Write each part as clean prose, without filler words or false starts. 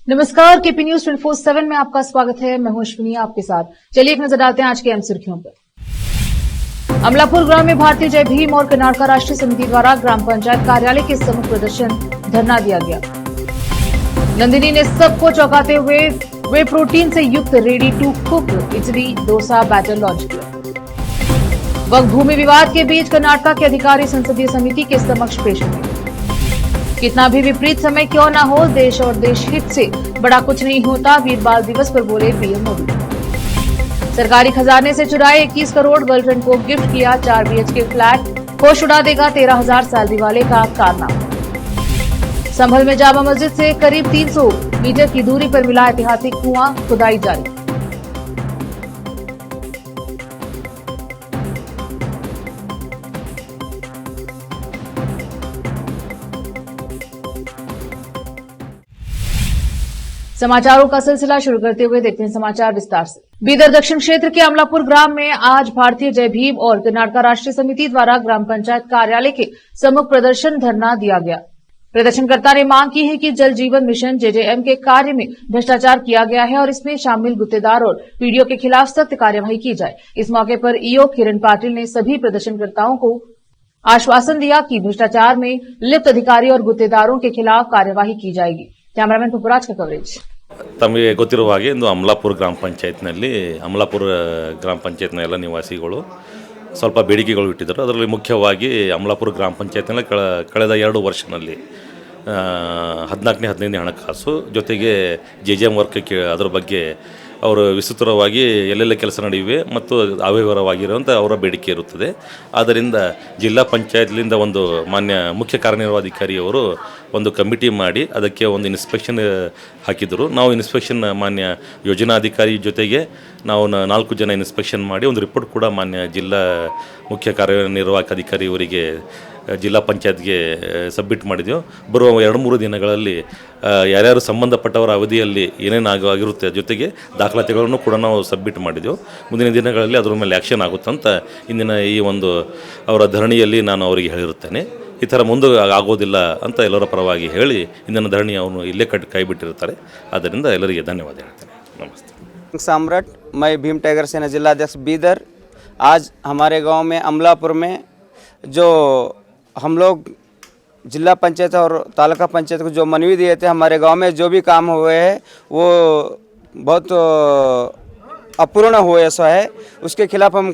नमस्कार, KP news 24/7 में आपका स्वागत है। मैं हूं अश्विनी आपके साथ। चलिए एक नजर डालते हैं आज के अहम सुर्खियों पर। अमलापुर ग्राम में भारतीय जय भीम और कर्नाटका राष्ट्रीय समिति द्वारा ग्राम पंचायत कार्यालय के सम्मुख प्रदर्शन धरना दिया गया। नंदिनी ने सबको चौंकाते हुए वे प्रोटीन से युक्त ready to cook idli dosa batter launch किया। वक्फ भूमि विवाद के बीच कर्नाटका के अधिकारी संसदीय समिति के समक्ष पेश हुए। कितना भी विपरीत समय क्यों न हो, देश और देश हित से बड़ा कुछ नहीं होता, वीर बाल दिवस पर बोले पीएम मोदी। सरकारी खजाने से चुराए 21 करोड़, गर्लफ्रेंड को गिफ्ट किया 4 BHK फ्लैट, होश उड़ा देगा 13,000 साल दिवाले का कारनामा। संभल में जामा मस्जिद से करीब 300 मीटर की दूरी पर मिला ऐतिहासिक कुआं, खुदाई जारी। समाचारों का सिलसिला शुरू करते हुए देखते हैं समाचार विस्तार से। बीदर दक्षिण क्षेत्र के अमलापुर ग्राम में आज भारतीय जय भीम और कर्नाटका राष्ट्रीय समिति द्वारा ग्राम पंचायत कार्यालय के सम्मुख प्रदर्शन धरना दिया गया। प्रदर्शनकर्ता ने मांग की है कि जल जीवन मिशन JJM के कार्य में भ्रष्टाचार किया गया है और इसमें शामिल गुत्तेदार और पीडीओ के खिलाफ सख्त कार्यवाही की जाए। इस मौके पर ईओ किरण पाटिल ने सभी प्रदर्शनकर्ताओं को आश्वासन दिया कि भ्रष्टाचार में लिप्त अधिकारी और गुत्तेदारों के खिलाफ कार्यवाही की जाएगी। कैमरामैन पुपराज का कवरेज। ತಮಗೆ ಗೊತ್ತಿರುವ ಹಾಗೆ ಇಂದು ಅಮಲಾಪುರ ಗ್ರಾಮ ಪಂಚಾಯತ್ನಲ್ಲಿ ಅಮಲಾಪುರ ಗ್ರಾಮ ಪಂಚಾಯತ್ನ ಎಲ್ಲ ನಿವಾಸಿಗಳು ಸ್ವಲ್ಪ ಬೇಡಿಕೆಗಳು ಇಟ್ಟಿದ್ದರು. ಅದರಲ್ಲಿ ಮುಖ್ಯವಾಗಿ ಅಮಲಾಪುರ ಗ್ರಾಮ ಪಂಚಾಯತ್ನಲ್ಲಿ ಕಳೆದ 2 ವರ್ಷದಲ್ಲಿ 14ನೇ 15ನೇ ಹಣಕಾಸು ಜೊತೆಗೆ JJM ವರ್ಕಕ್ಕೆ ಅದರ ಬಗ್ಗೆ ಅವರು ವಿಸ್ತೃತವಾಗಿ ಎಲ್ಲೆಲ್ಲ ಕೆಲಸ ನಡೆಯುವೆ ಮತ್ತು ಅವ್ಯವಹಾರವಾಗಿರುವಂಥ ಅವರ ಬೇಡಿಕೆ ಇರುತ್ತದೆ. ಆದ್ದರಿಂದ ಜಿಲ್ಲಾ ಪಂಚಾಯತ್ಲಿಂದ ಒಂದು ಮಾನ್ಯ ಮುಖ್ಯ ಕಾರ್ಯನಿರ್ವಹಣಾಧಿಕಾರಿಯವರು ಒಂದು ಕಮಿಟಿ ಮಾಡಿ ಅದಕ್ಕೆ ಒಂದು ಇನ್ಸ್ಪೆಕ್ಷನ್ ಹಾಕಿದರು. ನಾವು ಇನ್ಸ್ಪೆಕ್ಷನ್ ಮಾನ್ಯ ಯೋಜನಾಧಿಕಾರಿ ಜೊತೆಗೆ ನಾವು 4 ಜನ ಇನ್ಸ್ಪೆಕ್ಷನ್ ಮಾಡಿ ಒಂದು ರಿಪೋರ್ಟ್ ಕೂಡ ಮಾನ್ಯ ಜಿಲ್ಲಾ ಮುಖ್ಯ ಕಾರ್ಯನಿರ್ವಾಹಕ ಅಧಿಕಾರಿ ಅವರಿಗೆ ಜಿಲ್ಲಾ ಪಂಚಾಯತ್ಗೆ ಸಬ್ಮಿಟ್ ಮಾಡಿದೆವು. ಬರುವ 2-3 ದಿನಗಳಲ್ಲಿ ಯಾರ್ಯಾರು ಸಂಬಂಧಪಟ್ಟವರ ಅವಧಿಯಲ್ಲಿ ಏನೇನು ಆಗಿರುತ್ತೆ ಜೊತೆಗೆ ದಾಖಲಾತಿಗಳನ್ನು ಕೂಡ ನಾವು ಸಬ್ಮಿಟ್ ಮಾಡಿದೆವು. ಮುಂದಿನ ದಿನಗಳಲ್ಲಿ ಅದರ ಮೇಲೆ ಆ್ಯಕ್ಷನ್ ಆಗುತ್ತಂತ ಇಂದಿನ ಈ ಒಂದು ಅವರ ಧರಣಿಯಲ್ಲಿ ನಾನು ಅವರಿಗೆ ಹೇಳಿರುತ್ತೇನೆ. ಈ ಥರ ಮುಂದೆ ಆಗೋದಿಲ್ಲ ಅಂತ ಎಲ್ಲರ ಪರವಾಗಿ ಹೇಳಿ ಇಂದಿನ ಧರಣಿ ಅವನು ಇಲ್ಲೇ ಕೈ ಬಿಟ್ಟಿರ್ತಾರೆ. ಆದ್ದರಿಂದ ಎಲ್ಲರಿಗೆ ಧನ್ಯವಾದ ಹೇಳ್ತೇನೆ. नमस्ते। सम्राट, मैं भीम टाइगर सेना जिलाध्यक्ष बीदर। आज हमारे गांव में अमलापुर में जो हम लोग जिला पंचायत और तालुका पंचायत को जो मनवी दिए थे, हमारे गांव में जो भी काम हुए हैं वो बहुत अपूर्ण हुए सो है, उसके खिलाफ हम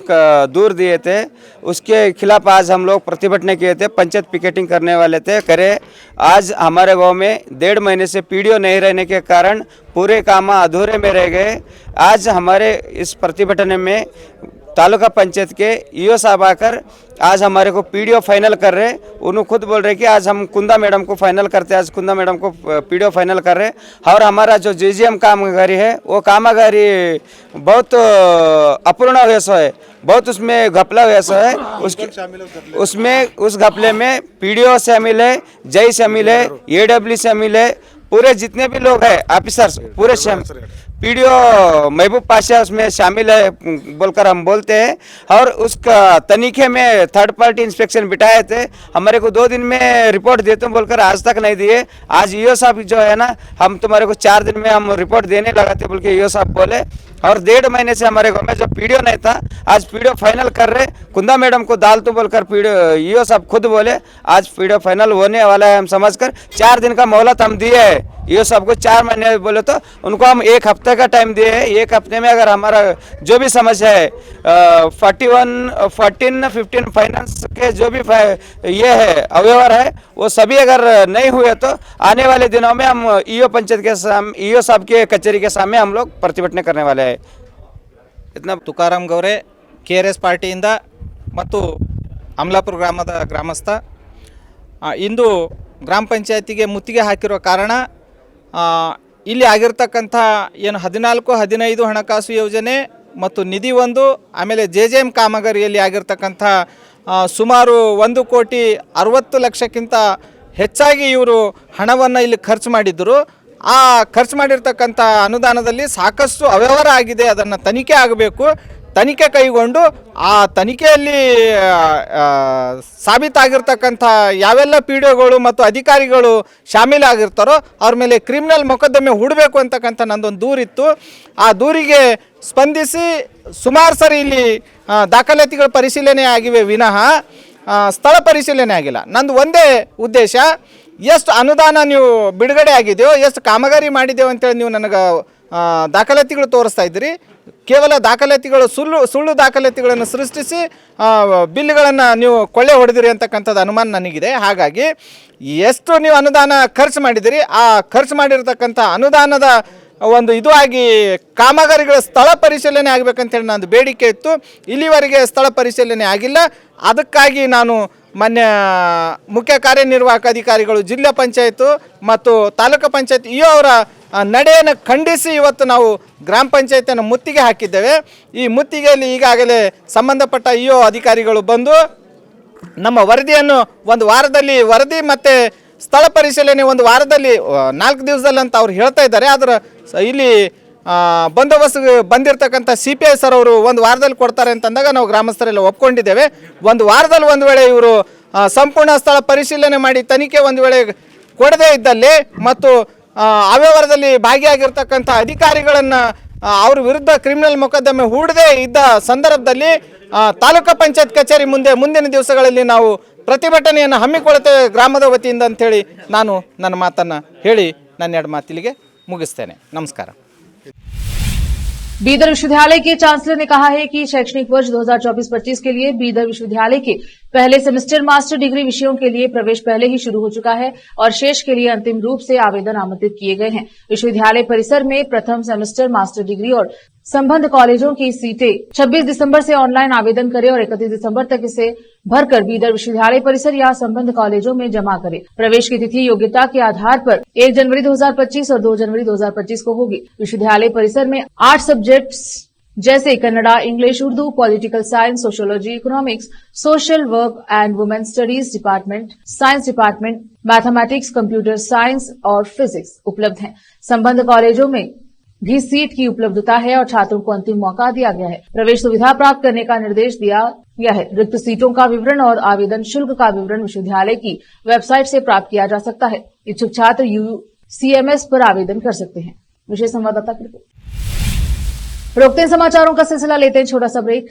दूर दिए थे। उसके खिलाफ आज हम लोग प्रतिभटना किए थे, पंचायत पिकेटिंग करने वाले थे, करे। आज हमारे गांव में 1.5 महीने से पीडीओ नहीं रहने के कारण पूरे काम अधूरे में रह गए। आज हमारे इस प्रतिभटना में तालुका पंचायत के ईओ साहब आकर आज हमारे को पीडीओ फाइनल कर रहे। उन्होंने खुद बोल रहे कि आज हम कुंदा मैडम को फाइनल करते, आज कुंदा मैडम को पीडीओ फाइनल कर रहे। और हमारा जो JJM कामगारी है वो कामगारी बहुत अपूर्ण हुआ सो है, बहुत उसमें घपला हुआ सो है। उसमें उस घपले में पीडीओ शामिल है, जय शामिल है, AW शामिल है, पूरे जितने भी लोग हैं ऑफिसर्स पूरे पीडीओ महबूब पाशा उसमें शामिल है बोलकर हम बोलते हैं। और उसका तनीखे में थर्ड पार्टी इंस्पेक्शन बिठाए थे, हमारे को 2 दिन में रिपोर्ट देते हैं बोलकर आज तक नहीं दिए। आज ईओ साहब जो है ना, हम तुम्हारे को 4 दिन में हम रिपोर्ट देने लगाते बोल के ईओ साहब बोले। और 1.5 महीने से हमारे गाँव में जो पीडीओ नहीं था, आज पीडीओ फाइनल कर रहे। कुंदा मैडम को डाल तो बोलकर पीडीओ ईओ साहब खुद बोले आज पीडीओ फाइनल होने वाला है। हम समझकर 4 दिन का मोहलत हम दिए है। ईओ साहब को 4 महीने बोले तो उनको हम 1 हफ्ते का टाइम दिए है। 1 हफ्ते में अगर हमारा जो भी समस्या है 14-15 फाइनेंस के जो भी ये है अव्यवहार है वो सभी अगर नहीं हुए तो आने वाले दिनों में हम ईओ पंचायत के सामने, ईओ साहब के कचहरी के सामने हम लोग प्रतिभटना करने वाले हैं। इतना ತುಕಾರಾಮ್ ಗೌರೆ KRS ಪಾರ್ಟಿಯಿಂದ ಮತ್ತು ಅಮಲಾಪುರ ಗ್ರಾಮದ ಗ್ರಾಮಸ್ಥ ಇಂದು ಗ್ರಾಮ ಪಂಚಾಯತಿಗೆ ಮುತ್ತಿಗೆ ಹಾಕಿರೋ ಕಾರಣ ಇಲ್ಲಿ ಆಗಿರ್ತಕ್ಕಂಥ ಏನು 14-15 ಹಣಕಾಸು ಯೋಜನೆ ಮತ್ತು ನಿಧಿ 1 ಆಮೇಲೆ JJM ಕಾಮಗಾರಿಯಲ್ಲಿ ಆಗಿರ್ತಕ್ಕಂಥ ಸುಮಾರು 1,60,00,000ಕ್ಕಿಂತ ಹೆಚ್ಚಾಗಿ ಇವರು ಹಣವನ್ನು ಇಲ್ಲಿ ಖರ್ಚು ಮಾಡಿದ್ದರು. ಆ ಖರ್ಚು ಮಾಡಿರ್ತಕ್ಕಂಥ ಅನುದಾನದಲ್ಲಿ ಸಾಕಷ್ಟು ಅವ್ಯವಹಾರ ಆಗಿದೆ, ಅದನ್ನು ತನಿಖೆ ಆಗಬೇಕು. ತನಿಖೆ ಕೈಗೊಂಡು ಆ ತನಿಖೆಯಲ್ಲಿ ಸಾಬೀತಾಗಿರ್ತಕ್ಕಂಥ ಯಾವೆಲ್ಲ ಪಿಡಿಒಗಳು ಮತ್ತು ಅಧಿಕಾರಿಗಳು ಶಾಮೀಲಾಗಿರ್ತಾರೋ ಅವ್ರ ಮೇಲೆ ಕ್ರಿಮಿನಲ್ ಮೊಕದ್ದಮೆ ಹೂಡಬೇಕು ಅಂತಕ್ಕಂಥ ನಂದೊಂದು ದೂರಿತ್ತು. ಆ ದೂರಿಗೆ ಸ್ಪಂದಿಸಿ ಸುಮಾರು ಸರಿ ಇಲ್ಲಿ ದಾಖಲಾತಿಗಳ ಪರಿಶೀಲನೆ ಆಗಿವೆ ವಿನಃ ಸ್ಥಳ ಪರಿಶೀಲನೆ ಆಗಿಲ್ಲ. ನಂದು ಒಂದೇ ಉದ್ದೇಶ, ಎಷ್ಟು ಅನುದಾನ ನೀವು ಬಿಡುಗಡೆ ಆಗಿದೆಯೋ, ಎಷ್ಟು ಕಾಮಗಾರಿ ಮಾಡಿದೆವು ಅಂತೇಳಿ ನೀವು ನನಗೆ ದಾಖಲಾತಿಗಳು ತೋರಿಸ್ತಾ ಇದ್ದೀರಿ. ಕೇವಲ ದಾಖಲಾತಿಗಳು ಸುಳ್ಳು ದಾಖಲಾತಿಗಳನ್ನು ಸೃಷ್ಟಿಸಿ ಬಿಲ್ಗಳನ್ನು ನೀವು ಕೊಳ್ಳೆ ಹೊಡೆದಿರಿ ಅಂತಕ್ಕಂಥದ್ದು ಅನುಮಾನ ನನಗಿದೆ. ಹಾಗಾಗಿ ಎಷ್ಟು ನೀವು ಅನುದಾನ ಖರ್ಚು ಮಾಡಿದಿರಿ, ಆ ಖರ್ಚು ಮಾಡಿರ್ತಕ್ಕಂಥ ಅನುದಾನದ ಒಂದು ಇದು ಆಗಿ ಕಾಮಗಾರಿಗಳ ಸ್ಥಳ ಪರಿಶೀಲನೆ ಆಗಬೇಕಂತೇಳಿ ನಂದು ಬೇಡಿಕೆ ಇತ್ತು. ಇಲ್ಲಿವರೆಗೆ ಸ್ಥಳ ಪರಿಶೀಲನೆ ಆಗಿಲ್ಲ. ಅದಕ್ಕಾಗಿ ನಾನು ಮಾನ್ಯ ಮುಖ್ಯ ಕಾರ್ಯನಿರ್ವಾಹಕ ಅಧಿಕಾರಿಗಳು, ಜಿಲ್ಲಾ ಪಂಚಾಯತು ಮತ್ತು ತಾಲೂಕು ಪಂಚಾಯತ್ ಇಒ ಅವರ ನಡೆಯನ್ನು ಖಂಡಿಸಿ ಇವತ್ತು ನಾವು ಗ್ರಾಮ ಪಂಚಾಯತಿಯನ್ನು ಮುತ್ತಿಗೆ ಹಾಕಿದ್ದೇವೆ. ಈ ಮುತ್ತಿಗೆಯಲ್ಲಿ ಈಗಾಗಲೇ ಸಂಬಂಧಪಟ್ಟ ಇಒ ಅಧಿಕಾರಿಗಳು ಬಂದು ನಮ್ಮ ವರದಿಯನ್ನು ಒಂದು ವಾರದಲ್ಲಿ, ವರದಿ ಮತ್ತು ಸ್ಥಳ ಪರಿಶೀಲನೆ ಒಂದು ವಾರದಲ್ಲಿ 4 ದಿವಸದಲ್ಲಿ ಅಂತ ಅವ್ರು ಹೇಳ್ತಾ ಇದ್ದಾರೆ. ಆದರೆ ಇಲ್ಲಿ ಬಂದೋಬಸ್ತ್ ಬಂದಿರತಕ್ಕಂಥ CPI ಸರ್ ಅವರು ಒಂದು ವಾರದಲ್ಲಿ ಕೊಡ್ತಾರೆ ಅಂತಂದಾಗ ನಾವು ಗ್ರಾಮಸ್ಥರೆಲ್ಲ ಒಪ್ಕೊಂಡಿದ್ದೇವೆ. ಒಂದು ವಾರದಲ್ಲಿ ಒಂದು ವೇಳೆ ಇವರು ಸಂಪೂರ್ಣ ಸ್ಥಳ ಪರಿಶೀಲನೆ ಮಾಡಿ ತನಿಖೆ ಒಂದು ವೇಳೆ ಕೊಡದೇ ಇದ್ದಲ್ಲಿ ಮತ್ತು ಅವ್ಯವಹಾರದಲ್ಲಿ ಭಾಗಿಯಾಗಿರ್ತಕ್ಕಂಥ ಅಧಿಕಾರಿಗಳನ್ನು ಅವ್ರ ವಿರುದ್ಧ ಕ್ರಿಮಿನಲ್ ಮೊಕದ್ದಮೆ ಹೂಡದೇ ಇದ್ದ ಸಂದರ್ಭದಲ್ಲಿ ತಾಲೂಕು ಪಂಚಾಯತ್ ಕಚೇರಿ ಮುಂದೆ ಮುಂದಿನ ದಿವಸಗಳಲ್ಲಿ ನಾವು ಪ್ರತಿಭಟನೆಯನ್ನು ಹಮ್ಮಿಕೊಳ್ಳುತ್ತೇವೆ ಗ್ರಾಮದ ವತಿಯಿಂದ ಅಂಥೇಳಿ ನಾನು ನನ್ನ ಮಾತನ್ನು ಹೇಳಿ ನನ್ನ 2 ಮಾತಿಗೆ ಮುಗಿಸ್ತೇನೆ. ನಮಸ್ಕಾರ. बीदर विश्वविद्यालय के चांसलर ने कहा है कि शैक्षणिक वर्ष 2024-25 के लिए बीदर विश्वविद्यालय के पहले सेमेस्टर मास्टर डिग्री विषयों के लिए प्रवेश पहले ही शुरू हो चुका है और शेष के लिए अंतिम रूप से आवेदन आमंत्रित किए गए हैं। विश्वविद्यालय परिसर में प्रथम सेमेस्टर मास्टर डिग्री और संबद्ध कॉलेजों की सीटें 26 दिसंबर से ऑनलाइन आवेदन करें और 31 दिसंबर तक इसे भरकर बीदर विश्वविद्यालय परिसर या संबद्ध कॉलेजों में जमा करें। प्रवेश की तिथि योग्यता के आधार पर 1 जनवरी 2025 और 2 जनवरी 2025 को होगी। विश्वविद्यालय परिसर में 8 सब्जेक्ट्स जैसे Kannada, English, Urdu, political science, sociology, economics, social work and women studies department, science department, mathematics, computer science और फिजिक्स उपलब्ध हैं। संबद्ध कॉलेजों में भी सीट की उपलब्धता है और छात्रों को अंतिम मौका दिया गया है। प्रवेश सुविधा प्राप्त करने का निर्देश दिया गया है। रिक्त सीटों का विवरण और आवेदन शुल्क का विवरण विश्वविद्यालय की वेबसाइट से प्राप्त किया जा सकता है। इच्छुक छात्र UCMS पर आवेदन कर सकते हैं। विशेष संवाददाता की रिपोर्ट। रोकते हैं समाचारों का सिलसिला, लेते हैं छोटा सा ब्रेक।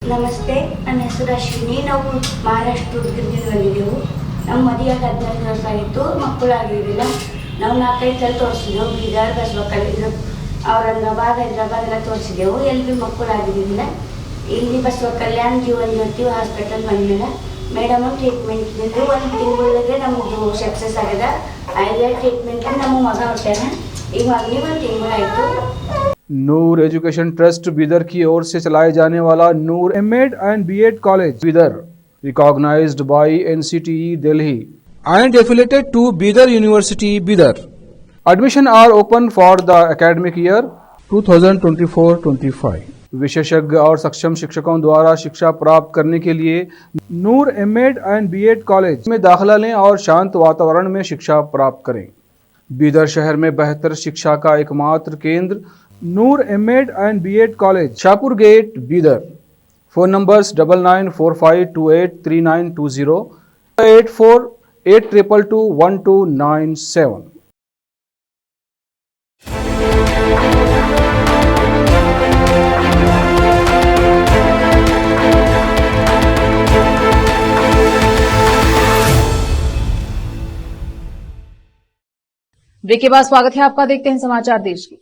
ನಮಸ್ತೆ, ನನ್ನ ಹೆಸರು ಅಶ್ವಿನಿ. ನಾವು ಮಹಾರಾಷ್ಟ್ರ ಉಡುಗಿಂದ ಬಂದಿದ್ದೆವು. ನಮ್ಮ ಮದುವೆಯಾಗಿ 14 ವರ್ಷ ಆಗಿತ್ತು, ಮಕ್ಕಳಾಗಿರಲಿಲ್ಲ. ನಾವು 4-5 ಸಲ ತೋರಿಸಿದೆವು. ಬೀದರ್, ಬಸವಕಲ್ಯಾಣ, ಔರಂಗಾಬಾದ್, ಹೈದರಾಬಾದ್ ಎಲ್ಲ ತೋರಿಸಿದೆವು. ಎಲ್ಲಿ ಮಕ್ಕಳಾಗಿರಲಿಲ್ಲ. ಇಲ್ಲಿ ಬಸವಕಲ್ಯಾಣ ಜೀವನ್ ಜ್ಯೋತಿ ಹಾಸ್ಪಿಟಲ್ ಬಂದ್ಮೇಲೆ ಮೇಡಮ್ ಟ್ರೀಟ್ಮೆಂಟ್ 1 ತಿಂಗಳಿಗೆ ನಮ್ಮದು ಸಕ್ಸಸ್ ಆಗ್ಯದ. ಐದೇ ಟ್ರೀಟ್ಮೆಂಟ್ ನಮ್ಮ ಮಗ ಹೊಟ್ಟಾನ. ಈಗ ಮಗನಿಗೆ 1 ತಿಂಗಳಾಯಿತು. नूर एजुकेशन ट्रस्ट बीदर की ओर से चलाए जाने वाला Noor M Ed and B Ed college Bidar, recognised by NCTE Delhi and affiliated to Bidar University, Bidar. Admission are open for the academic year 2024-25. विशेषज्ञ और सक्षम शिक्षकों द्वारा शिक्षा प्राप्त करने के लिए नूर एमएड एंड बीएड कॉलेज में दाखिला लें और शांत वातावरण में शिक्षा प्राप्त करें। बीदर शहर में बेहतर शिक्षा का एकमात्र केंद्र Noor M Ed and B Ed college, Shahpur gate, Bidar. Phone numbers 9945283920, 8482221297। Break के बाद स्वागत है आपका। देखते हैं समाचार देश की।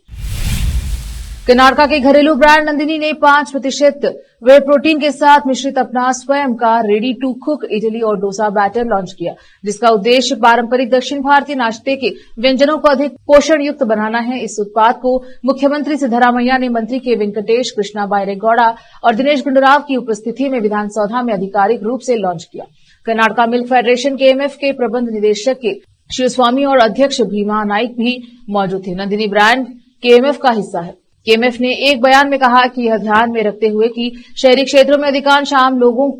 कर्नाटका के घरेलू ब्रांड नंदिनी ने 5% वे प्रोटीन के साथ मिश्रित अपना स्वयं का रेडी टू कुक इडली और डोसा बैटर लॉन्च किया, जिसका उद्देश्य पारंपरिक दक्षिण भारतीय नाश्ते के व्यंजनों को अधिक पोषण युक्त बनाना है। इस उत्पाद को मुख्यमंत्री सिद्धरामैया ने मंत्री के वेंकटेश कृष्णा बैरेगौड़ा और दिनेश गुंडूराव की उपस्थिति में विधानसभा में आधिकारिक रूप से लॉन्च किया। कर्नाटका मिल्क फेडरेशन KMF के प्रबंध निदेशक के शिवस्वामी और अध्यक्ष भीमा नाइक भी मौजूद थे। नंदिनी ब्रांड KMF का हिस्सा है। केएमएफ ने एक बयान में कहा कि यह ध्यान में रखते हुए कि शहरी क्षेत्रों में अधिकांश आम लोगों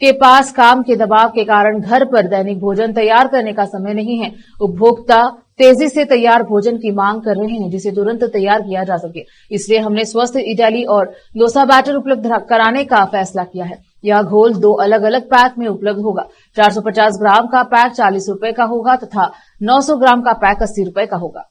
के पास काम के दबाव के कारण घर पर दैनिक भोजन तैयार करने का समय नहीं है, उपभोक्ता तेजी से तैयार भोजन की मांग कर रहे हैं जिसे तुरंत तैयार किया जा सके। इसलिए हमने स्वस्थ इडली और डोसा बैटर उपलब्ध कराने का फैसला किया है। यह घोल 2 अलग अलग पैक में उपलब्ध होगा। 450 ग्राम का पैक 40 रुपए का होगा तथा 900 ग्राम का पैक 80 रुपए का होगा।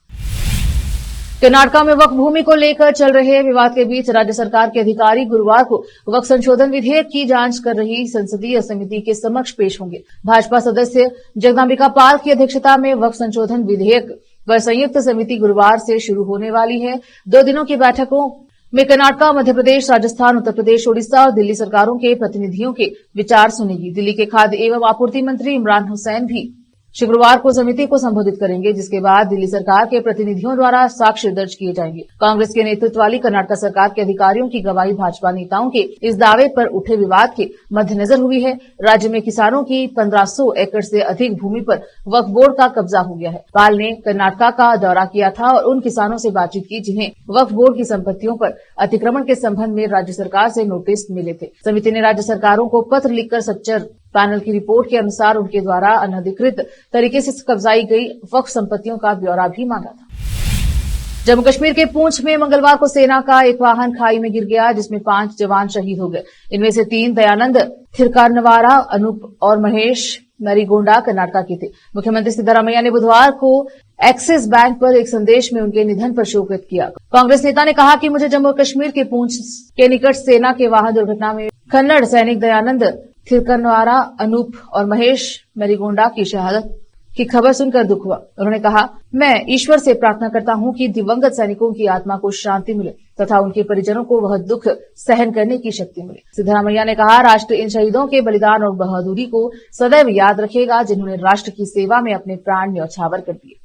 कर्नाटक में वक्फ भूमि को लेकर चल रहे विवाद के बीच राज्य सरकार के अधिकारी गुरुवार को वक्फ संशोधन विधेयक की जांच कर रही संसदीय समिति के समक्ष पेश होंगे। भाजपा सदस्य जगदम्बिका पाल की अध्यक्षता में वक्फ संशोधन विधेयक पर संयुक्त समिति गुरुवार से शुरू होने वाली है। 2 दिनों की बैठकों में कर्नाटक, मध्य प्रदेश, राजस्थान, उत्तर प्रदेश, ओडिशा और दिल्ली सरकारों के प्रतिनिधियों के विचार सुनेगी। दिल्ली के खाद्य एवं आपूर्ति मंत्री इमरान हुसैन भी शुक्रवार को समिति को संबोधित करेंगे, जिसके बाद दिल्ली सरकार के प्रतिनिधियों द्वारा साक्ष्य दर्ज किए जाएंगे। कांग्रेस के नेतृत्व वाली कर्नाटक सरकार के अधिकारियों की गवाही भाजपा नेताओं के इस दावे पर उठे विवाद के मद्देनजर हुई है। राज्य में किसानों की 1500 एकड़ से अधिक भूमि पर वक्फ बोर्ड का कब्जा हो गया है। पाल ने कर्नाटक का दौरा किया था और उन किसानों से बातचीत की जिन्हें वक्फ बोर्ड की संपत्तियों पर अतिक्रमण के संबंध में राज्य सरकार से नोटिस मिले थे। समिति ने राज्य सरकारों को पत्र लिखकर सच्चर पैनल की रिपोर्ट के अनुसार उनके द्वारा अनधिकृत तरीके से कब्जाई गई वक्फ संपत्तियों का ब्यौरा भी मांगा था। जम्मू कश्मीर के पूंछ में मंगलवार को सेना का एक वाहन खाई में गिर गया, जिसमें 5 जवान शहीद हो गए। इनमें से 3 दयानंद थिरकारनवारा, अनूप और महेश मैरीगोंडा कर्नाटक के थे। मुख्यमंत्री सिद्धरामैया ने बुधवार को एक्सिस बैंक पर एक संदेश में उनके निधन पर शोक व्यक्त किया। कांग्रेस नेता ने कहा कि मुझे जम्मू कश्मीर के पूंछ के निकट सेना के वाहन दुर्घटना में कन्नड़ सैनिक दयानंद थिरकरनवारा, अनूप और महेश मैरीगोंडा की शहादत की खबर सुनकर दुख हुआ। उन्होंने कहा, मैं ईश्वर से प्रार्थना करता हूं कि दिवंगत सैनिकों की आत्मा को शांति मिले तथा उनके परिजनों को वह दुख सहन करने की शक्ति मिले। सिद्धरामैया ने कहा, राष्ट्र इन शहीदों के बलिदान और बहादुरी को सदैव याद रखेगा जिन्होंने राष्ट्र की सेवा में अपने प्राण न्यौछावर कर दिए।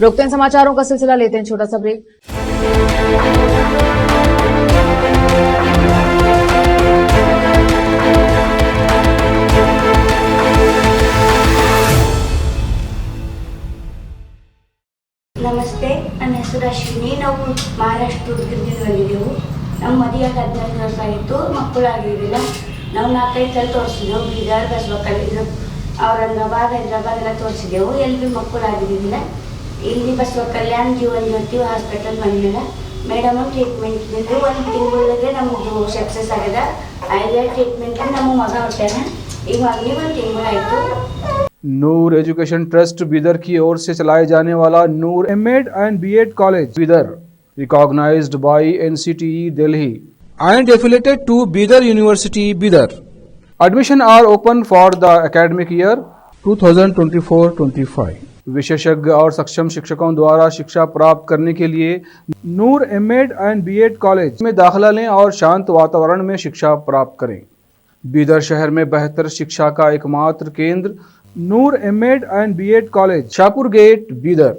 रोकते हैं समाचारों का सिलसिला, लेते हैं छोटा सा ब्रेक। ನಮಸ್ತೆ, ನನ್ನ ಹೆಸರು ಅಶ್ವಿನಿ. ನಾವು ಮಹಾರಾಷ್ಟ್ರ ಉದ್ಗಿರ್ದಿಂದ ಬಂದಿದ್ದೆವು. ನಮ್ಮ ಮದುವೆಯಾಗಿ 14 ವರ್ಷ ಆಗಿತ್ತು, ಮಕ್ಕಳಾಗಿರಲಿಲ್ಲ. ನಾವು 4-5 ಸಲ ತೋರಿಸಿದೆವು. ಬೀದರ್, ಬಸವಕಲ್ಯಾಣ, ಔರಂಗಾಬಾದ್, ಹೈದರಾಬಾದ್ ಎಲ್ಲ ತೋರಿಸಿದೆವು. ಎಲ್ಲಿ ಭೀ ಮಕ್ಕಳಾಗಿರಲಿಲ್ಲ. ಇಲ್ಲಿ ಬಸವಕಲ್ಯಾಣ ಜೀವನ್ ಜ್ಯೋತಿ ಹಾಸ್ಪಿಟಲ್ ಬಂದಿಲ್ಲ. ಮೇಡಮ್ ಟ್ರೀಟ್ಮೆಂಟ್ ಇದ್ದಿದ್ದು 1 ತಿಂಗಳಿಗೆ ನಮ್ಮದು ಸಕ್ಸಸ್ ಆಗಿದೆ. ಆಯ್ದ ಟ್ರೀಟ್ಮೆಂಟ್ ನಮ್ಮ ಮಗ ಹೊಟ್ಟಾನ. ಈಗ ಮಗನಿಗೆ 1 ತಿಂಗಳಾಯಿತು. नूर एजुकेशन ट्रस्ट बीदर की ओर से चलाए जाने वाला Noor M Ed and B Ed college Bidar, recognised by NCTE Delhi and affiliated to Bidar University, Bidar. Admission are open for the academic year 2024-25. विशेषज्ञ और सक्षम शिक्षकों द्वारा शिक्षा प्राप्त करने के लिए नूर एमएड एंड बीएड कॉलेज में दाखिला लें और शांत वातावरण में शिक्षा प्राप्त करें। बीदर शहर में बेहतर शिक्षा का एकमात्र केंद्र Noor M Ed and B Ed college, Shahpur gate, Bidar.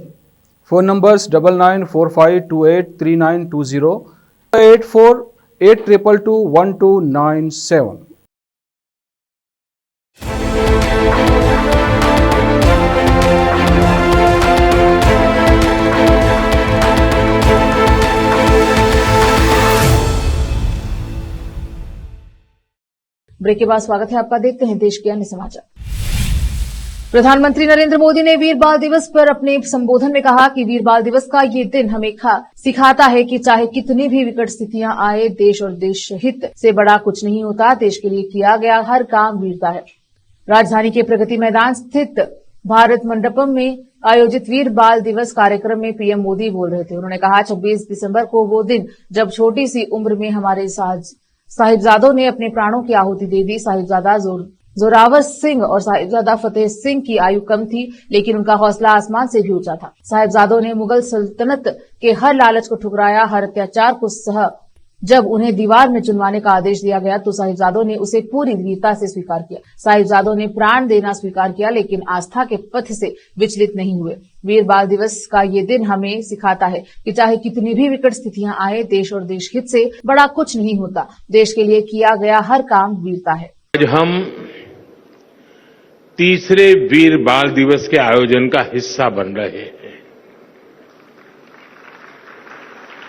Phone numbers 9945283920, 8482221297। Break के बाद स्वागत है आपका। देखते हैं देश के अन्य समाचार। प्रधानमंत्री नरेंद्र मोदी ने वीर बाल दिवस पर अपने संबोधन में कहा कि वीर बाल दिवस का ये दिन हमें सिखाता है कि चाहे कितनी भी विकट स्थितियां आए, देश और देश हित से बड़ा कुछ नहीं होता। देश के लिए किया गया हर काम वीरता है। राजधानी के प्रगति मैदान स्थित भारत मंडपम में आयोजित वीर बाल दिवस कार्यक्रम में पीएम मोदी बोल रहे थे। उन्होंने कहा, 26 दिसंबर को वो दिन जब छोटी सी उम्र में हमारे साहिबजादों ने अपने प्राणों की आहुति दे दी। साहिबजादा जोरावर सिंह और साहिबजादा फतेह सिंह की आयु कम थी, लेकिन उनका हौसला आसमान से भी ऊंचा था। साहिबजादों ने मुगल सल्तनत के हर लालच को ठुकराया, हर अत्याचार को सह। जब उन्हें दीवार में चुनवाने का आदेश दिया गया तो साहिबजादों ने उसे पूरी वीरता से स्वीकार किया। साहिबजादों ने प्राण देना स्वीकार किया, लेकिन आस्था के पथ से विचलित नहीं हुए। वीर बाल दिवस का ये दिन हमें सिखाता है कि चाहे कितनी भी विकट स्थितियां आए, देश और देश हित से बड़ा कुछ नहीं होता। देश के लिए किया गया हर काम वीरता है। आज हम तीसरे वीर बाल दिवस के आयोजन का हिस्सा बन रहे हैं।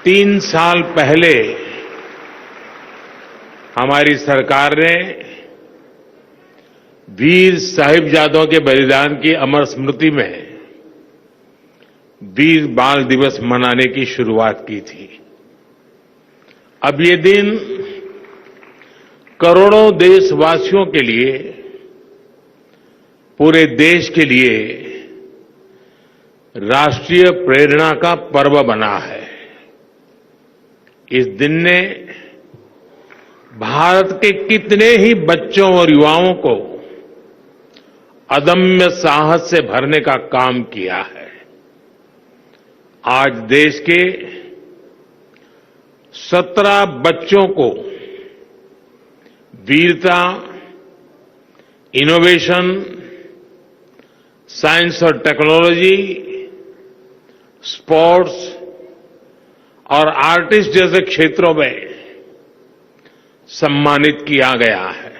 3 साल पहले हमारी सरकार ने वीर साहिबजादों के बलिदान की अमर स्मृति में वीर बाल दिवस मनाने की शुरुआत की थी। अब ये दिन करोड़ों देशवासियों के लिए, पूरे देश के लिए राष्ट्रीय प्रेरणा का पर्व बना है। इस दिन ने भारत के कितने ही बच्चों और युवाओं को अदम्य साहस से भरने का काम किया है। आज देश के 17 बच्चों को वीरता, इनोवेशन, साइंस और टेक्नोलॉजी, स्पोर्ट्स और आर्टिस्ट जैसे क्षेत्रों में सम्मानित किया गया है।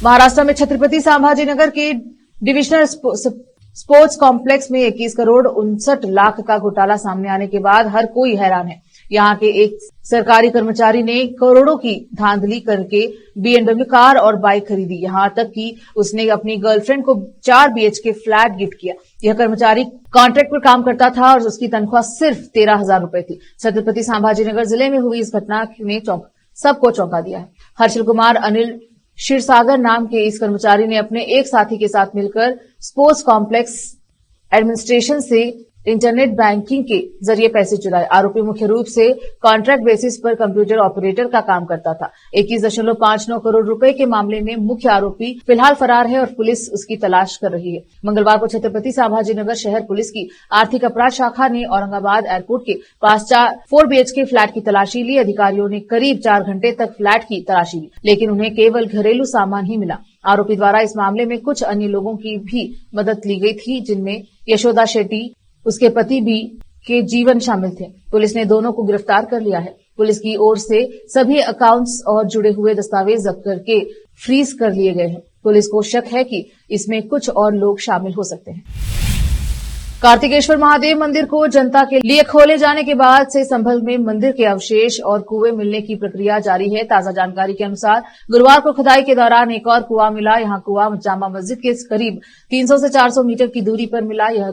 महाराष्ट्र में छत्रपति संभाजीनगर के डिविजनल स्पोर्ट्स कॉम्प्लेक्स में 21 करोड़ 59 लाख का घोटाला सामने आने के बाद हर कोई हैरान है। यहां के एक सरकारी कर्मचारी ने करोड़ों की धांधली करके BMW कार और बाइक खरीदी। यहां तक कि उसने अपनी गर्लफ्रेंड को 4 BHK फ्लैट गिफ्ट किया। यह कर्मचारी कॉन्ट्रैक्ट पर काम करता था और उसकी तनख्वाह सिर्फ 13,000 रुपए थी। छत्रपति संभाजीनगर जिले में हुई इस घटना ने सबको चौंका दिया है। हर्षल कुमार अनिल क्षीरसागर नाम के इस कर्मचारी ने अपने एक साथी के साथ मिलकर स्पोर्ट्स कॉम्प्लेक्स एडमिनिस्ट्रेशन से इंटरनेट बैंकिंग के जरिए पैसे चुराए। आरोपी मुख्य रूप से कॉन्ट्रैक्ट बेसिस पर कंप्यूटर ऑपरेटर का काम करता था। 21.59 करोड़ रुपए के मामले में मुख्य आरोपी फिलहाल फरार है और पुलिस उसकी तलाश कर रही है। मंगलवार को छत्रपति संभाजीनगर शहर पुलिस की आर्थिक अपराध शाखा ने औरंगाबाद एयरपोर्ट के पास 4 BHK फ्लैट की तलाशी ली। अधिकारियों ने करीब 4 घंटे तक फ्लैट की तलाशी ली, लेकिन उन्हें केवल घरेलू सामान ही मिला। आरोपी द्वारा इस मामले में कुछ अन्य लोगों की भी मदद ली गई थी, जिनमें यशोदा शेट्टी, उसके पति भी के जीवन शामिल थे। पुलिस ने दोनों को गिरफ्तार कर लिया है। पुलिस की ओर से सभी अकाउंट्स और जुड़े हुए दस्तावेज जब्त करके फ्रीज कर लिए गए हैं। पुलिस को शक है कि इसमें कुछ और लोग शामिल हो सकते हैं। कार्तिकेश्वर महादेव मंदिर को जनता के लिए खोले जाने के बाद से संभल में मंदिर के अवशेष और कुएं मिलने की प्रक्रिया जारी है। ताजा जानकारी के अनुसार गुरुवार को खुदाई के दौरान एक और कुआं मिला। यहां कुआं जामा मस्जिद के करीब 300 से 400 मीटर की दूरी पर मिला। यह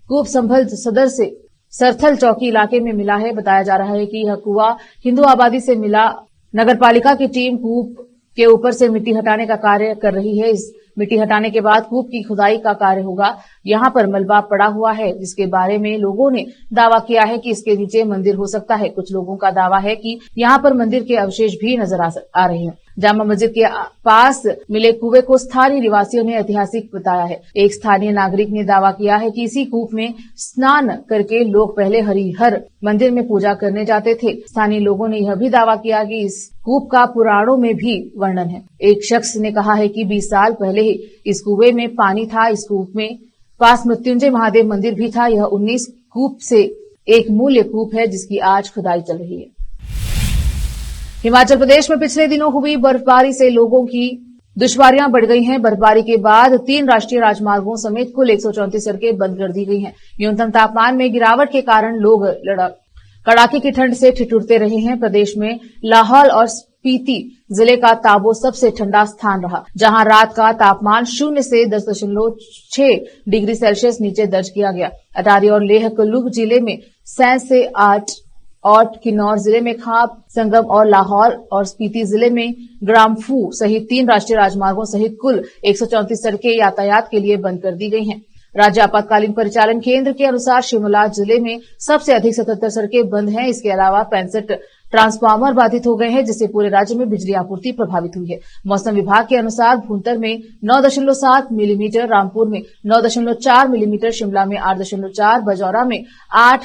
कूप संभल सदर से सरथल चौकी इलाके में मिला है। बताया जा रहा है कि यह कुआं हिंदू आबादी से मिला। नगरपालिका की टीम कूप के ऊपर से मिट्टी हटाने का कार्य कर रही है। इस मिट्टी हटाने के बाद कूप की खुदाई का कार्य होगा। यहां पर मलबा पड़ा हुआ है, जिसके बारे में लोगों ने दावा किया है कि इसके नीचे मंदिर हो सकता है। कुछ लोगों का दावा है कि यहां पर मंदिर के अवशेष भी नजर आ रहे हैं। जामा मस्जिद के पास मिले कुएं को स्थानीय निवासियों ने ऐतिहासिक बताया है। एक स्थानीय नागरिक ने दावा किया है कि इसी कूप में स्नान करके लोग पहले हरिहर मंदिर में पूजा करने जाते थे। स्थानीय लोगों ने यह भी दावा किया कि इस कूप का पुराणों में भी वर्णन है। एक शख्स ने कहा है कि 20 साल पहले ही इस कुएं में पानी था। इस कूप में पास मृत्युंजय महादेव मंदिर भी था। यह 19 कूप से एक मूल्य कूप है, जिसकी आज खुदाई चल रही है। हिमाचल प्रदेश में पिछले दिनों हुई बर्फबारी से लोगों की दुश्वारियां बढ़ गई हैं। बर्फबारी के बाद 3 राष्ट्रीय राजमार्गों समेत कुल 134 सड़कें बंद कर दी गई हैं। न्यूनतम तापमान में गिरावट के कारण लोग कड़ाके की ठंड से ठिठुरते रहे हैं। प्रदेश में लाहौल और स्पीति जिले का ताबो सबसे ठंडा स्थान रहा, जहां रात का तापमान 0 से 10.6 डिग्री सेल्सियस नीचे दर्ज किया गया। अटारी और लेह कुल्लू जिले में 7 से 8 और किन्नौर जिले में खाप संगम और लाहौल और स्पीति जिले में ग्राम्फू सहित 3 राष्ट्रीय राजमार्गों सहित कुल 134 सड़कें यातायात के लिए बंद कर दी गई हैं। राज्य आपातकालीन परिचालन केंद्र के अनुसार शिमला जिले में सबसे अधिक 77 सड़कें बंद हैं। इसके अलावा 65 ट्रांसफार्मर बाधित हो गए हैं, जिससे पूरे राज्य में बिजली आपूर्ति प्रभावित हुई है। मौसम विभाग के अनुसार भूंतर में 9.7 मिलीमीटर, रामपुर में 9.4 मिलीमीटर, शिमला में 8.4, बजौरा में 8,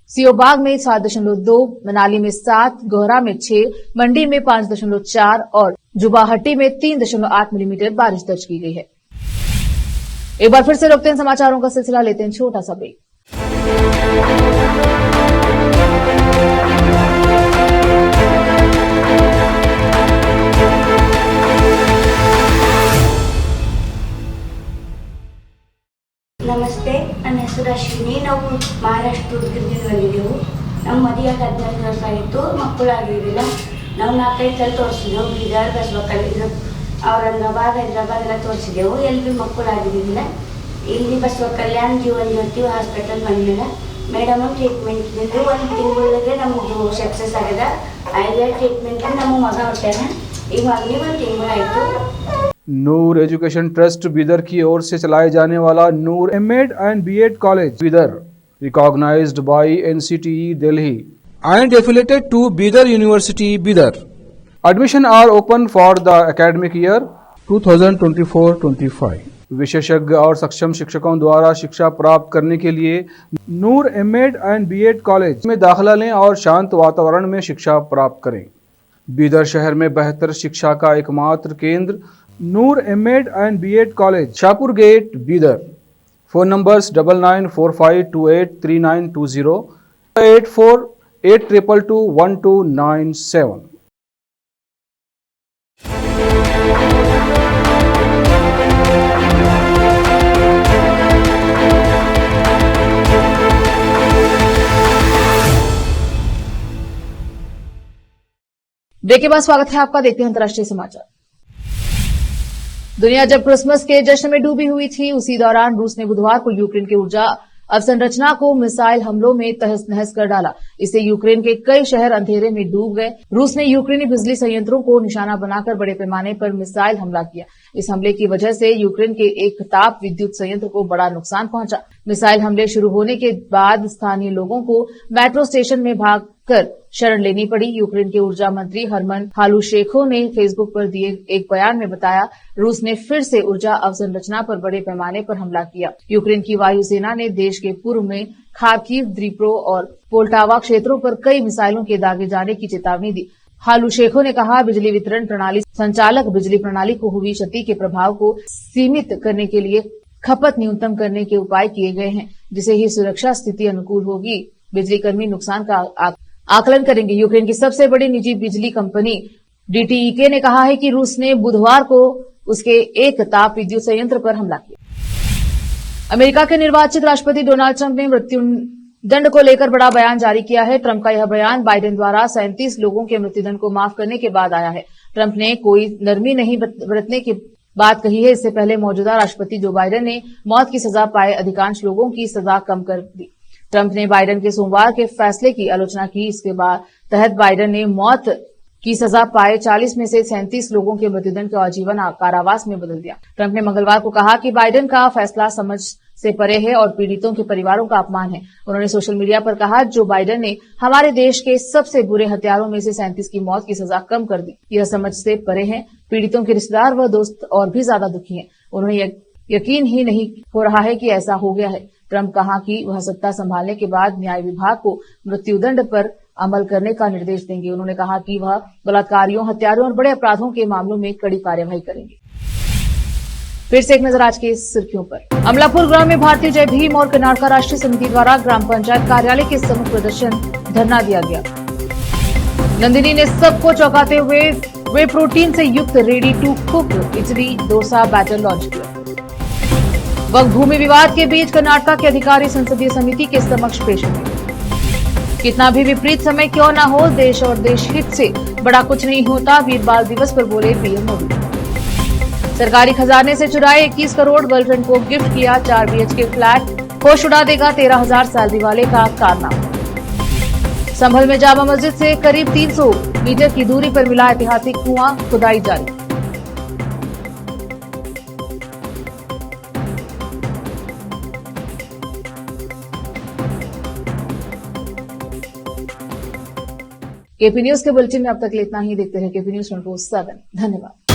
सियोबाग में 7.2, मनाली में 7, गोहरा में 6, मंडी में 5.4 और जुबाहट्टी में 3.8 मिलीमीटर बारिश दर्ज की गई है। एक बार फिर से रोकते हैं समाचारों का सिलसिला, लेते हैं छोटा सा ब्रेक। ನಮಸ್ತೆ, ನನ್ನ ಹೆಸರು ಅಶ್ವಿನಿ. ನಾವು ಮಹಾರಾಷ್ಟ್ರ ದುರ್ಗದಿಂದ ಬಂದಿದ್ದೆವು. ನಮ್ಮ ಮದುವೆಯಾಗಿ 14 ವರ್ಷ ಆಯಿತು, ಮಕ್ಕಳಾಗಿರಲಿಲ್ಲ. ನಾವು 4-5 ಸಲ ತೋರಿಸಿದೆವು, ಬೀದರ್, ಬಸವಕಲ್ಯಾಣ, ಔರಂಗಾಬಾದ್, ಹೈದರಾಬಾದ್ ಎಲ್ಲ ತೋರಿಸಿದೆವು. ಎಲ್ಲಿ ಮಕ್ಕಳಾಗಿರಲಿಲ್ಲ. ಇಲ್ಲಿ ಬಸವಕಲ್ಯಾಣ ಜೀವನ್ ಜ್ಯೋತಿ ಹಾಸ್ಪಿಟಲ್ ಬಂದಿಲ್ಲ. ಮೇಡಮ್ ಟ್ರೀಟ್ಮೆಂಟ್ ಇದ್ದಿದ್ದು 1 ತಿಂಗಳಿಗೆ ನಮ್ಮದು ಸಕ್ಸಸ್ ಆಗಿದೆ. ಐಡಿಯಾ ಟ್ರೀಟ್ಮೆಂಟ್ ನಮ್ಮ ಮಗ ಹೊಟ್ಟಾನ. ಈಗ ಮಗನಿಗೆ 1 ತಿಂಗಳಾಯಿತು. नूर एजुकेशन ट्रस्ट बीदर की ओर से चलाए जाने वाला Noor M Ed and B Ed college Bidar recognised by NCTE Delhi and affiliated to Bidar University Bidar. Admission are open for the academic year 2024-25. विशेषज्ञ और सक्षम शिक्षकों द्वारा शिक्षा प्राप्त करने के लिए नूर एमएड एंड बीएड कॉलेज में दाखिला लें और शांत वातावरण में शिक्षा प्राप्त करें। बीदर शहर में बेहतर शिक्षा का एकमात्र केंद्र Noor M Ed and B Ed college, Shahpur gate, Bidar. Phone numbers 9945283920, 8482221297। Break के बाद स्वागत है आपका। देखते हैं अंतर्राष्ट्रीय समाचार। दुनिया जब क्रिसमस के जश्न में डूबी हुई थी, उसी दौरान रूस ने बुधवार को यूक्रेन की ऊर्जा अवसंरचना को मिसाइल हमलों में तहस नहस कर डाला। इससे यूक्रेन के कई शहर अंधेरे में डूब गए। रूस ने यूक्रेनी बिजली संयंत्रों को निशाना बनाकर बड़े पैमाने पर मिसाइल हमला किया। इस हमले की वजह से यूक्रेन के एक ताप विद्युत संयंत्र को बड़ा नुकसान पहुंचा। मिसाइल हमले शुरू होने के बाद स्थानीय लोगों को मेट्रो स्टेशन में भागकर शरण लेनी पड़ी। यूक्रेन के ऊर्जा मंत्री हरमन हालुशेखो ने फेसबुक पर दिए एक बयान में बताया, रूस ने फिर से ऊर्जा अवसंरचना पर बड़े पैमाने पर हमला किया। यूक्रेन की वायुसेना ने देश के पूर्व में खार्किव, द्नीप्रो और पोल्टावा क्षेत्रों पर कई मिसाइलों के दागे जाने की चेतावनी दी। हालुशेखो ने कहा, बिजली वितरण प्रणाली संचालक बिजली प्रणाली को हुई क्षति के प्रभाव को सीमित करने के लिए खपत न्यूनतम करने के उपाय किए गए हैं, जिससे ही सुरक्षा स्थिति अनुकूल होगी। बिजली कर्मी नुकसान का आकलन करेंगे। यूक्रेन की सबसे बड़ी निजी बिजली कंपनी डीटीईके ने कहा है कि रूस ने बुधवार को उसके एक ताप विद्युत संयंत्र पर हमला किया। अमेरिका के निर्वाचित राष्ट्रपति डोनाल्ड ट्रंप ने मृत्युदंड को लेकर बड़ा बयान जारी किया है। ट्रंप का यह बयान बाइडेन द्वारा 37 लोगों के मृत्युदंड को माफ करने के बाद आया है। ट्रंप ने कोई नरमी नहीं बरतने की बात कही है। इससे पहले मौजूदा राष्ट्रपति जो बाइडेन ने मौत की सजा पाए अधिकांश लोगों की सजा कम कर दी। ट्रंप ने बाइडेन के सोमवार के फैसले की आलोचना की। इसके बाद तहत बाइडेन ने मौत की सजा पाए 40 में से 37 लोगों के मृत्युदंड को आजीवन कारावास में बदल दिया। ट्रंप ने मंगलवार को कहा कि बाइडेन का फैसला समझ से परे है और पीड़ितों के परिवारों का अपमान है। उन्होंने सोशल मीडिया पर कहा, जो बाइडेन ने हमारे देश के सबसे बुरे हत्यारों में से 37 की मौत की सजा कम कर दी। यह समझ से परे है। पीड़ितों के रिश्तेदार व दोस्त और भी ज्यादा दुखी हैं। उन्हें यकीन ही नहीं हो रहा है कि ऐसा हो गया है। ट्रंप कहा कि वह सत्ता संभालने के बाद न्याय विभाग को मृत्युदंड पर अमल करने का निर्देश देंगे। उन्होंने कहा कि वह बलात्कारियों, हत्यारों और बड़े अपराधों के मामलों में कड़ी कार्यवाही करेंगे। फिर से एक नजर आज की सुर्खियों पर। अमलापुर ग्राम में भारतीय जय भीम और कर्नाटका राष्ट्रीय समिति द्वारा ग्राम पंचायत कार्यालय के सम्मुख प्रदर्शन धरना दिया गया। नंदिनी ने सबको चौंकाते हुए वे प्रोटीन से युक्त ready to cook idli dosa batter launch किया। वक्फ भूमि विवाद के बीच कर्नाटका के अधिकारी संसदीय समिति के समक्ष पेश हुए। कितना भी विपरीत समय क्यों न हो, देश और देश हित से बड़ा कुछ नहीं होता, वीर बाल दिवस पर बोले पीएम मोदी। सरकारी खजाने से चुराए 21 करोड़, गर्लफ्रेंड को गिफ्ट किया 4 BHK फ्लैट, होश उड़ा देगा 13,000 सैलरी वाले का कारनामा। संभल में जामा मस्जिद से करीब 300 मीटर की दूरी पर मिला ऐतिहासिक कुआं, खुदाई जारी। केपी न्यूज के बुलेटिन में अब तक इतना ही। देखते रहे केपी न्यूज 24/7। धन्यवाद।